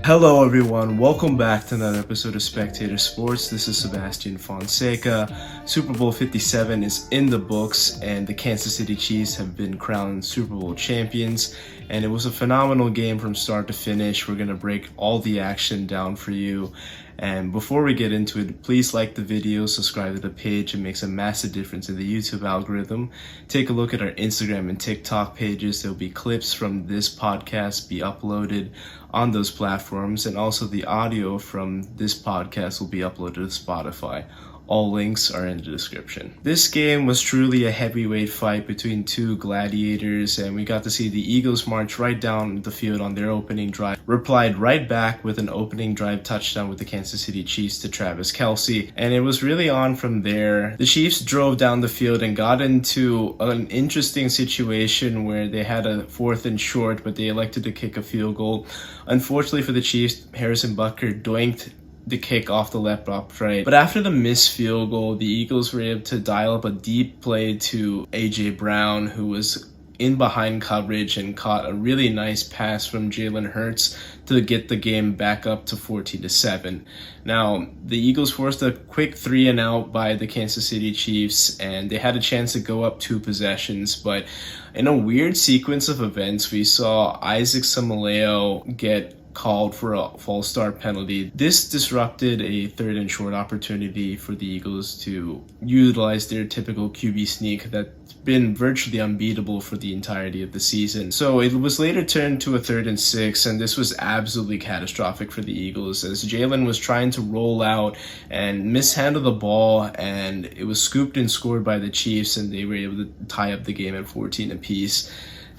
Hello everyone, welcome back to another episode of Spectator Sports. This is Sebastian Fonseca. Super Bowl 57 is in the books and the Kansas City Chiefs have been crowned Super Bowl champions, and it was a phenomenal game from start to finish. We're going to break all the action down for you. And before we get into it, please like the video, subscribe to the page. It makes a massive difference in the YouTube algorithm. Take a look at our Instagram and TikTok pages. There will be clips from this podcast be uploaded on those platforms, and also the audio from this podcast will be uploaded to Spotify. All links are in the description. This game was truly a heavyweight fight between two gladiators, and we got to see the Eagles march right down the field on their opening drive, replied right back with an opening drive touchdown with the Kansas City Chiefs to Travis Kelce, and it was really on from there. The Chiefs drove down the field and got into an interesting situation where they had a 4th and short, but they elected to kick a field goal. Unfortunately for the Chiefs, Harrison Butker doinked the kick off the left upright. But after the missed field goal, the Eagles were able to dial up a deep play to A.J. Brown, who was in behind coverage and caught a really nice pass from Jalen to get the game back up to 14-7. Now, the Eagles forced a quick 3-and-out by the Kansas City Chiefs, and they had a chance to go up 2 possessions, but in a weird sequence of events, we saw Isaac Seumalo get called for a false start penalty. This disrupted a 3rd and short opportunity for the Eagles to utilize their typical QB sneak that's been virtually unbeatable for the entirety of the season. So it was later turned to a 3rd and 6, and this was absolutely catastrophic for the Eagles as Jalen was trying to roll out and mishandle the ball, and it was scooped and scored by the Chiefs, and they were able to tie up the game at 14 apiece.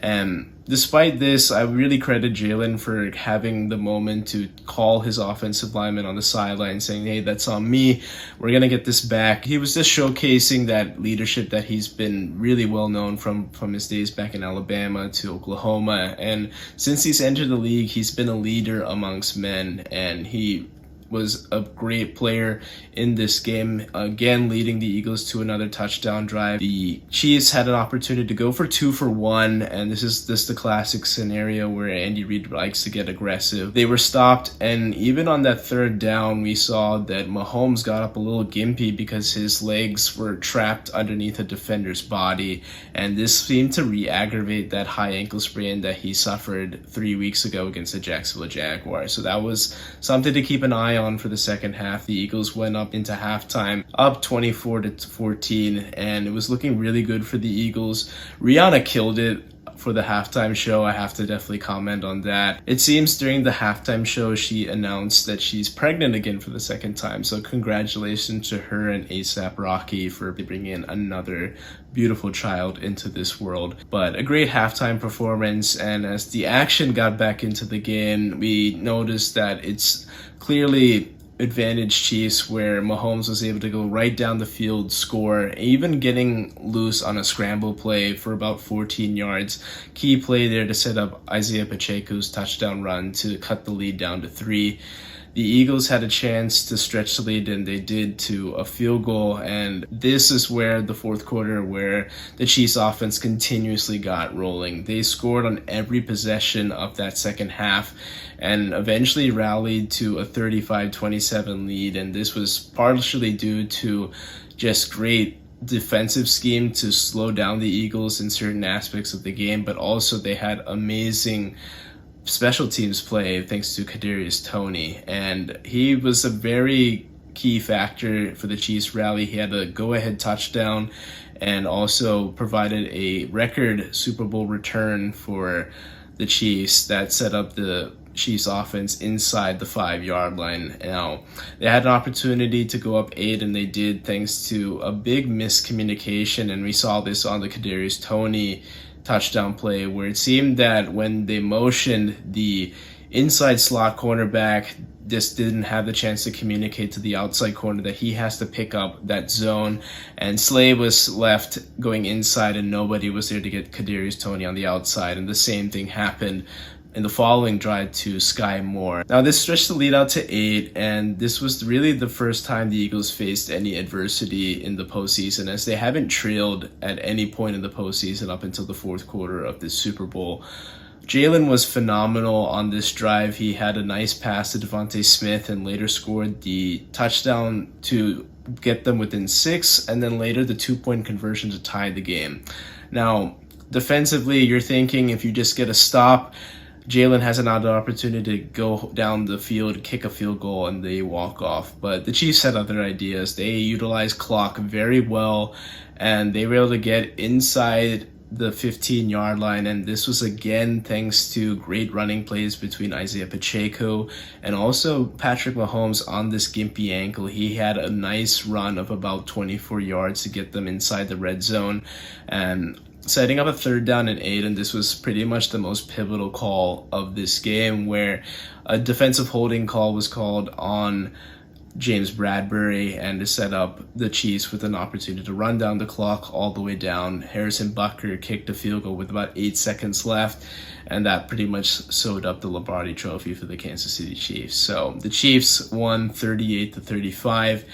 And despite this, I really credit Jalen for having the moment to call his offensive lineman on the sideline saying, hey, that's on me. We're going to get this back. He was just showcasing that leadership that he's been really well known from his days back in Alabama to Oklahoma. And since he's entered the league, he's been a leader amongst men, and he was a great player in this game, again leading the Eagles to another touchdown drive. The Chiefs had an opportunity to go for 2 for 1, and this is just the classic scenario where Andy Reid likes to get aggressive. They were stopped, and even on that 3rd down, we saw that Mahomes got up a little gimpy because his legs were trapped underneath a defender's body, and this seemed to re-aggravate that high ankle sprain that he suffered 3 weeks ago against the Jacksonville Jaguars. So that was something to keep an eye on for the second half. The Eagles went up into halftime up 24-14, and it was looking really good for the Eagles. Rihanna killed it for the halftime show. I have to definitely comment on that. It seems during the halftime show she announced that she's pregnant again for the 2nd time, so congratulations to her and ASAP Rocky for bringing in another beautiful child into this world. But a great halftime performance, and as the action got back into the game, we noticed that it's clearly advantage Chiefs, where Mahomes was able to go right down the field, score, even getting loose on a scramble play for about 14 yards. Key play there to set up Isaiah Pacheco's touchdown run to cut the lead down to 3. The Eagles had a chance to stretch the lead, and they did, to a field goal, and this is where the 4th quarter where the Chiefs offense continuously got rolling. They scored on every possession of that second half and eventually rallied to a 35-27 lead, and this was partially due to just great defensive scheme to slow down the Eagles in certain aspects of the game, but also they had amazing special teams play thanks to Kadarius Toney, and he was a very key factor for the Chiefs rally. He had a go-ahead touchdown and also provided a record Super Bowl return for the Chiefs that set up the Chiefs offense inside the 5-yard line. Now, they had an opportunity to go up 8, and they did, thanks to a big miscommunication, and we saw this on the Kadarius Toney touchdown play, where it seemed that when they motioned, the inside slot cornerback just didn't have the chance to communicate to the outside corner that he has to pick up that zone, and Slay was left going inside and nobody was there to get Kadarius Toney on the outside, and the same thing happened in the following drive to Sky Moore. Now, this stretched the lead out to 8, and this was really the first time the Eagles faced any adversity in the postseason, as they haven't trailed at any point in the postseason up until the 4th quarter of this Super Bowl. Jalen was phenomenal on this drive. He had a nice pass to Devontae Smith and later scored the touchdown to get them within 6, and then later the 2-point conversion to tie the game. Now, defensively, you're thinking if you just get a stop, Jalen has another opportunity to go down the field, kick a field goal, and they walk off. But the Chiefs had other ideas. They utilized clock very well, and they were able to get inside the 15-yard line, and this was again thanks to great running plays between Isaiah Pacheco and also Patrick Mahomes on this gimpy ankle. He had a nice run of about 24 yards to get them inside the red zone and setting up a 3rd down and 8, and this was pretty much the most pivotal call of this game, where a defensive holding call was called on James Bradbury and to set up the Chiefs with an opportunity to run down the clock all the way down. Harrison Butker kicked a field goal with about 8 seconds left, and that pretty much sewed up the Lombardi trophy for the Kansas City Chiefs. So the Chiefs won 38-35.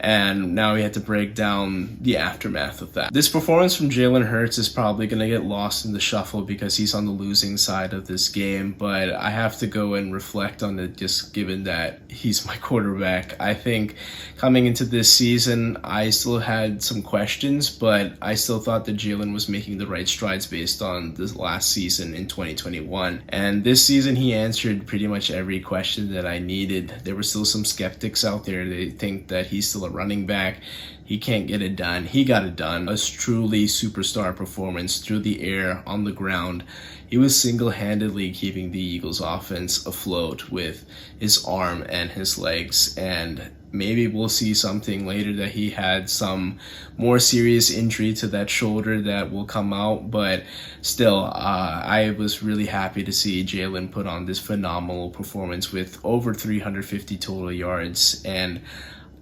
And now we had to break down the aftermath of that. This performance from Jalen Hurts is probably going to get lost in the shuffle because he's on the losing side of this game, but I have to go and reflect on it just given that he's my quarterback. I think coming into this season, I still had some questions, but I still thought that Jalen was making the right strides based on this last season in 2021. And this season, he answered pretty much every question that I needed. There were still some skeptics out there. They think that he's still a running back. He can't get it done. He got it done. A truly superstar performance through the air, on the ground. He was single-handedly keeping the Eagles offense afloat with his arm and his legs, and maybe we'll see something later that he had some more serious injury to that shoulder that will come out, but still, I was really happy to see Jalen put on this phenomenal performance with over 350 total yards, and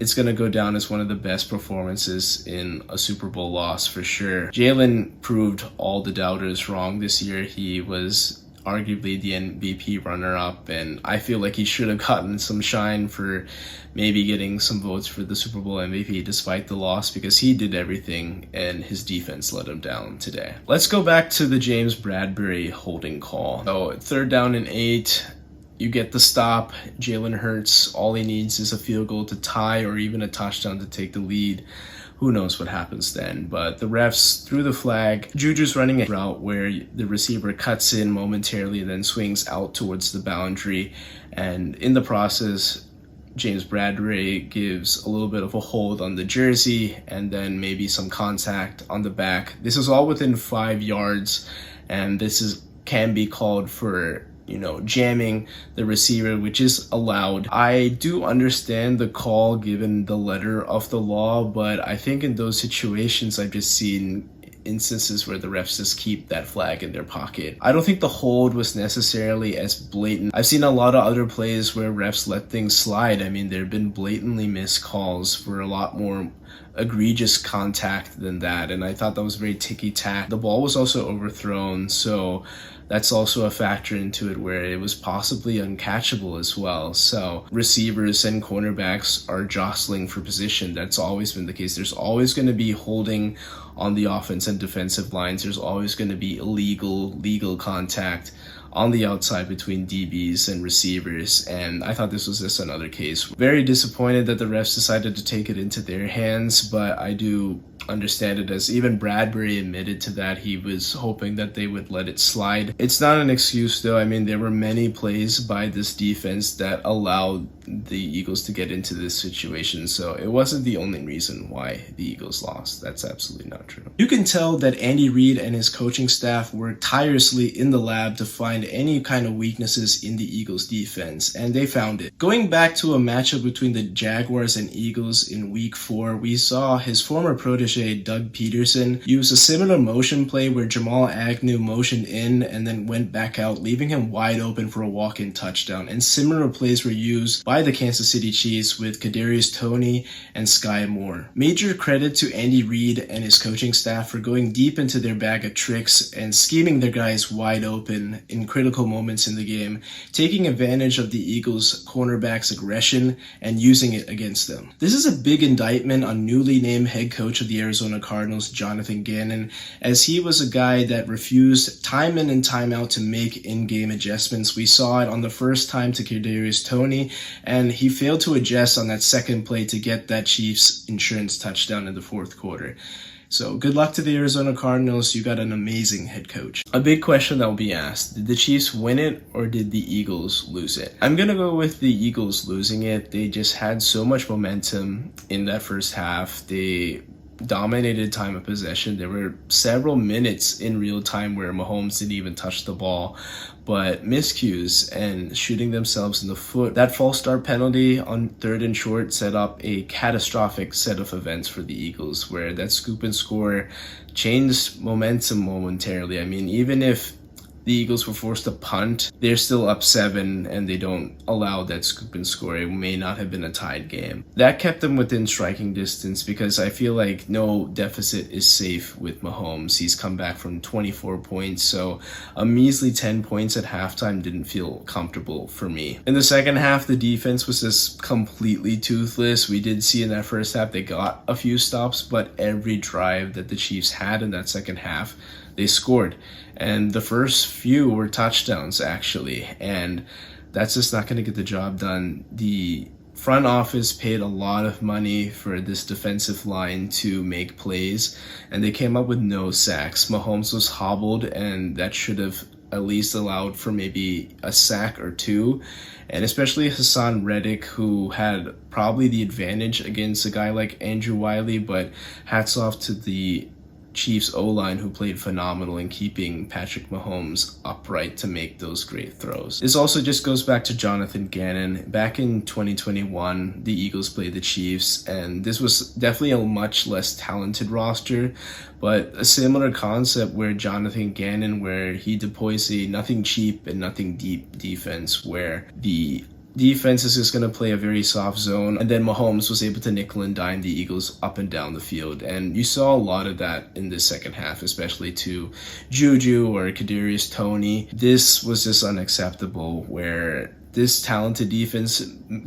it's going to go down as one of the best performances in a Super Bowl loss for sure. Jalen proved all the doubters wrong this year. He was arguably the MVP runner-up, and I feel like he should have gotten some shine for maybe getting some votes for the Super Bowl MVP despite the loss, because he did everything and his defense let him down today. Let's go back to the James Bradbury holding call. So 3rd down and 8. You get the stop. Jalen Hurts, all he needs is a field goal to tie or even a touchdown to take the lead. Who knows what happens then? But the refs threw the flag. Juju's running a route where the receiver cuts in momentarily and then swings out towards the boundary. And in the process, James Bradbury gives a little bit of a hold on the jersey and then maybe some contact on the back. This is all within 5 yards, and this can be called for jamming the receiver, which is allowed. I do understand the call given the letter of the law, but I think in those situations I've just seen instances where the refs just keep that flag in their pocket. I don't think the hold was necessarily as blatant. I've seen a lot of other plays where refs let things slide. I mean, there have been blatantly missed calls for a lot more egregious contact than that, and I thought that was very ticky-tack. The ball was also overthrown, so that's also a factor into it where it was possibly uncatchable as well. So receivers and cornerbacks are jostling for position. That's always been the case. There's always going to be holding on the offense and defensive lines. There's always going to be legal contact on the outside between DBs and receivers, and I thought this was just another case. Very disappointed that the refs decided to take it into their hands, but I do understand it, as even Bradbury admitted to that. He was hoping that they would let it slide. It's not an excuse though. I mean, there were many plays by this defense that allowed the Eagles to get into this situation, so it wasn't the only reason why the Eagles lost. That's absolutely not true. You can tell that Andy Reid and his coaching staff worked tirelessly in the lab to find any kind of weaknesses in the Eagles defense, and they found it. Going back to a matchup between the Jaguars and Eagles in week 4, we saw his former protege Doug Peterson use a similar motion play where Jamal Agnew motioned in and then went back out, leaving him wide open for a walk-in touchdown. And similar plays were used by the Kansas City Chiefs with Kadarius Toney and Sky Moore. Major credit to Andy Reid and his coaching staff for going deep into their bag of tricks and scheming their guys wide open in critical moments in the game, taking advantage of the Eagles' cornerbacks' aggression and using it against them. This is a big indictment on newly named head coach of the Arizona Cardinals, Jonathan Gannon, as he was a guy that refused time in and time out to make in-game adjustments. We saw it on the first time to Kadarius Toney, and he failed to adjust on that second play to get that Chiefs insurance touchdown in the fourth quarter. So good luck to the Arizona Cardinals. You got an amazing head coach. A big question that will be asked: did the Chiefs win it or did the Eagles lose it? I'm going to go with the Eagles losing it. They just had so much momentum in that first half. They dominated time of possession. There were several minutes in real time where Mahomes didn't even touch the ball, but miscues and shooting themselves in the foot. That false start penalty on 3rd and short set up a catastrophic set of events for the Eagles, where that scoop and score changed momentum momentarily. I mean, even if the Eagles were forced to punt, they're still up 7 and they don't allow that scoop and score. It may not have been a tied game. That kept them within striking distance, because I feel like no deficit is safe with Mahomes. He's come back from 24 points, so a measly 10 points at halftime didn't feel comfortable for me. In the second half, the defense was just completely toothless. We did see in that first half they got a few stops, but every drive that the Chiefs had in that second half, they scored. And the first few were touchdowns, actually. And that's just not going to get the job done. The front office paid a lot of money for this defensive line to make plays, and they came up with no sacks. Mahomes was hobbled, and that should have at least allowed for maybe a sack or two. And especially Hassan Reddick, who had probably the advantage against a guy like Andrew Wiley, but hats off to the Chiefs O-line, who played phenomenal in keeping Patrick Mahomes upright to make those great throws. This also just goes back to Jonathan Gannon. Back in 2021, the Eagles played the Chiefs, and this was definitely a much less talented roster, but a similar concept where Jonathan Gannon, where he deploys a nothing cheap and nothing deep defense, where the defense is just going to play a very soft zone, and then Mahomes was able to nickel and dime the Eagles up and down the field. And you saw a lot of that in the second half, especially to Juju or Kadarius Toney. This was just unacceptable, where this talented defense,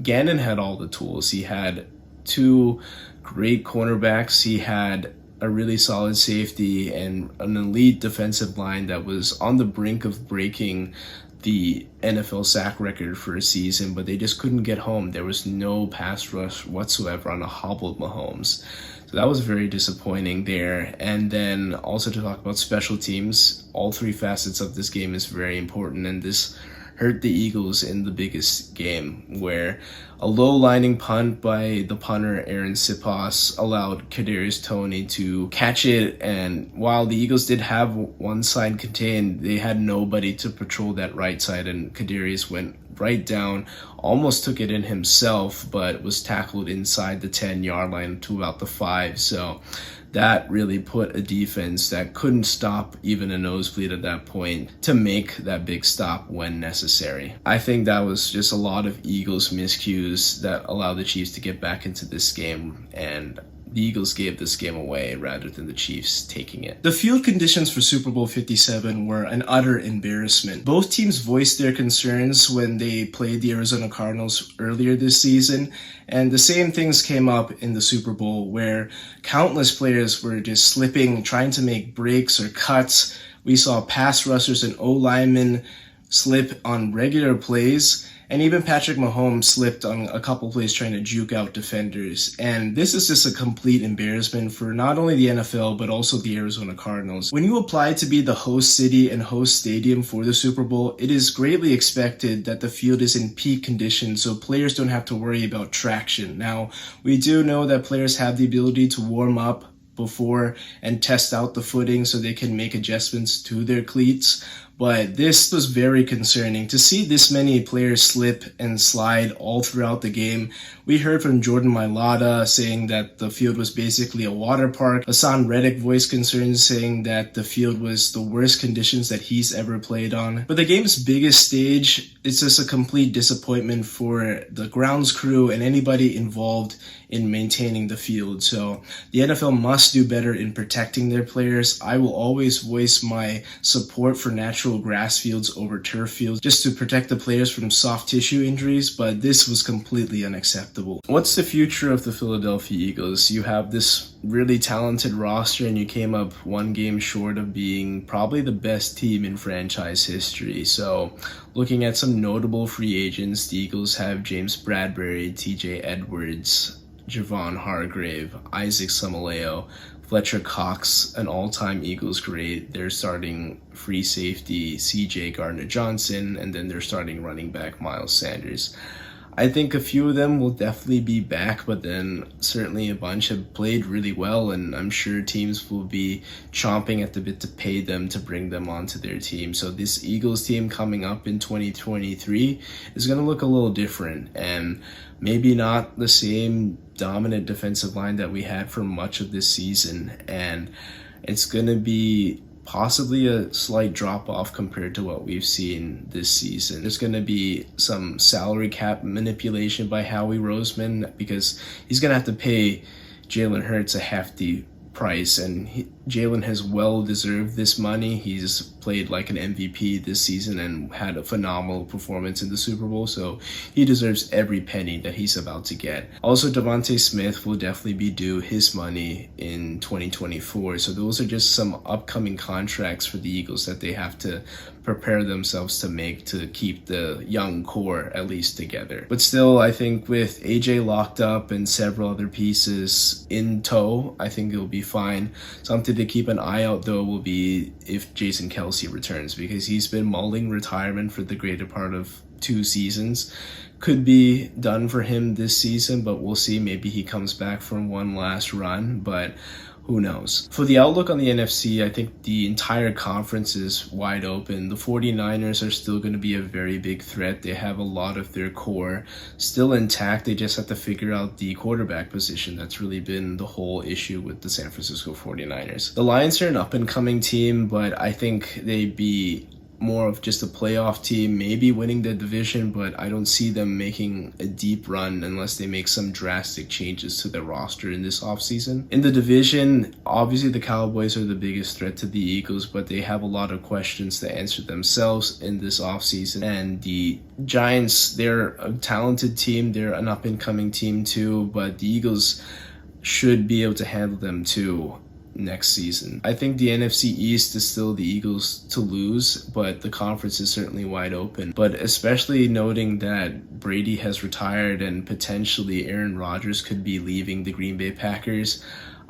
Gannon had all the tools. He had 2 great cornerbacks. He had a really solid safety and an elite defensive line that was on the brink of breaking the NFL sack record for a season, but they just couldn't get home. There was no pass rush whatsoever on a hobbled Mahomes. So that was very disappointing there. And then also to talk about special teams, all 3 facets of this game is very important, and this hurt the Eagles in the biggest game, where a low-lining punt by the punter Aaron Siposs allowed Kadarius Toney to catch it, and while the Eagles did have one side contained, they had nobody to patrol that right side, and Kadarius went right down, almost took it in himself, but was tackled inside the 10-yard line to about the 5. So that really put a defense that couldn't stop even a nosebleed at that point to make that big stop when necessary. I think that was just a lot of Eagles miscues that allowed the Chiefs to get back into this game, and the Eagles gave this game away rather than the Chiefs taking it. The field conditions for Super Bowl 57 were an utter embarrassment. Both teams voiced their concerns when they played the Arizona Cardinals earlier this season, and the same things came up in the Super Bowl, where countless players were just slipping, trying to make breaks or cuts. We saw pass rushers and O-linemen slip on regular plays, and even Patrick Mahomes slipped on a couple plays trying to juke out defenders. And this is just a complete embarrassment for not only the NFL, but also the Arizona Cardinals. When you apply to be the host city and host stadium for the Super Bowl, it is greatly expected that the field is in peak condition so players don't have to worry about traction. Now, we do know that players have the ability to warm up before and test out the footing so they can make adjustments to their cleats. But this was very concerning. To see this many players slip and slide all throughout the game. We heard from Jordan Mailata saying that the field was basically a water park. Hassan Reddick voiced concerns saying that the field was the worst conditions that he's ever played on. But the game's biggest stage, it's just a complete disappointment for the grounds crew and anybody involved in maintaining the field. So the NFL must do better in protecting their players. I will always voice my support for natural actual grass fields over turf fields just to protect the players from soft tissue injuries, but this was completely unacceptable. What's the future of the Philadelphia Eagles? You have this really talented roster and you came up one game short of being probably the best team in franchise history. So looking at some notable free agents, the Eagles have James Bradbury, TJ Edwards, Javon Hargrave, Isaac Samaleo, Fletcher Cox, an all-time Eagles great. They're starting free safety CJ Gardner-Johnson, and then they're starting running back Miles Sanders. I think a few of them will definitely be back, but then certainly a bunch have played really well, and I'm sure teams will be chomping at the bit to pay them to bring them onto their team. So this Eagles team coming up in 2023 is going to look a little different, and maybe not the same dominant defensive line that we had for much of this season, and it's going to be possibly a slight drop off compared to what we've seen this season. There's going to be some salary cap manipulation by Howie Roseman because he's going to have to pay Jalen Hurts a hefty price, and Jalen has well deserved this money. He's played like an MVP this season and had a phenomenal performance in the Super Bowl, so he deserves every penny that he's about to get. Also, Devontae Smith will definitely be due his money in 2024, so those are just some upcoming contracts for the Eagles that they have to prepare themselves to make to keep the young core at least together. But still, I think with AJ locked up and several other pieces in tow, I think it'll be fine. Something to keep an eye out though will be if Jason Kelce returns, because he's been mulling retirement for the greater part of 2 seasons. Could be done for him this season, but we'll see. Maybe he comes back for one last run, but who knows? For the outlook on the NFC, I think the entire conference is wide open. The 49ers are still going to be a very big threat. They have a lot of their core still intact. They just have to figure out the quarterback position. That's really been the whole issue with the San Francisco 49ers. The Lions are an up-and-coming team, but I think they'd be more of just a playoff team, maybe winning the division, but I don't see them making a deep run unless they make some drastic changes to their roster in this offseason. In the division, obviously the Cowboys are the biggest threat to the Eagles, but they have a lot of questions to answer themselves in this offseason. And the Giants, they're a talented team, they're an up-and-coming team too, but the Eagles should be able to handle them too next season. I think the NFC East is still the Eagles to lose, but the conference is certainly wide open. But especially noting that Brady has retired and potentially Aaron Rodgers could be leaving the Green Bay Packers,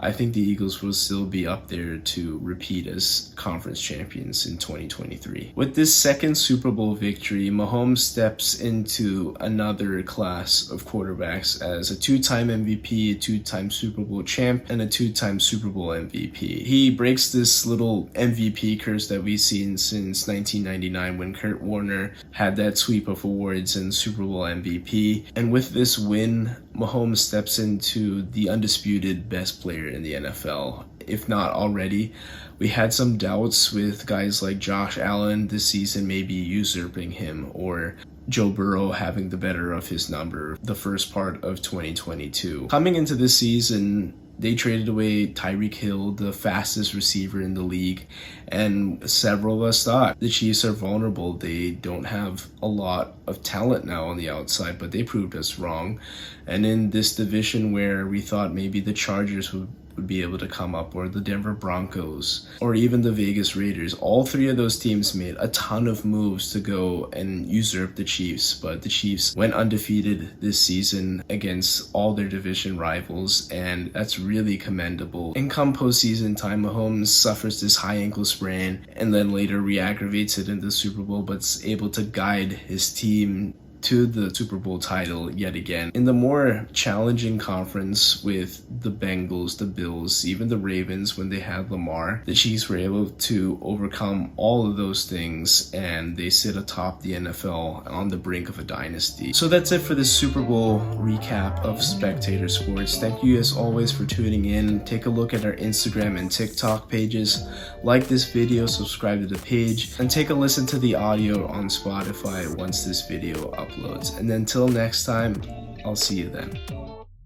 I think the Eagles will still be up there to repeat as conference champions in 2023. With this second Super Bowl victory, Mahomes steps into another class of quarterbacks as a 2-time MVP, a 2-time Super Bowl champ, and a 2-time Super Bowl MVP. He breaks this little MVP curse that we've seen since 1999 when Kurt Warner had that sweep of awards and Super Bowl MVP. And with this win, Mahomes steps into the undisputed best player in the NFL, if not already. We had some doubts with guys like Josh Allen this season maybe usurping him, or Joe Burrow having the better of his number the first part of 2022. Coming into this season, they traded away Tyreek Hill, the fastest receiver in the league, and several of us thought the Chiefs are vulnerable. They don't have a lot of talent now on the outside, but they proved us wrong. And in this division where we thought maybe the Chargers would be able to come up, or the Denver Broncos, or even the Vegas Raiders, all 3 of those teams made a ton of moves to go and usurp the Chiefs, but the Chiefs went undefeated this season against all their division rivals, and that's really commendable. And come postseason time, Mahomes suffers this high ankle sprain and then later re-aggravates it in the Super Bowl, but's able to guide his team to the Super Bowl title yet again. In the more challenging conference with the Bengals, the Bills, even the Ravens when they had Lamar, the Chiefs were able to overcome all of those things, and they sit atop the NFL on the brink of a dynasty. So that's it for this Super Bowl recap of Spectator Sports. Thank you as always for tuning in. Take a look at our Instagram and TikTok pages. Like this video, subscribe to the page, and take a listen to the audio on Spotify once this video uploads. And until next time, I'll see you then.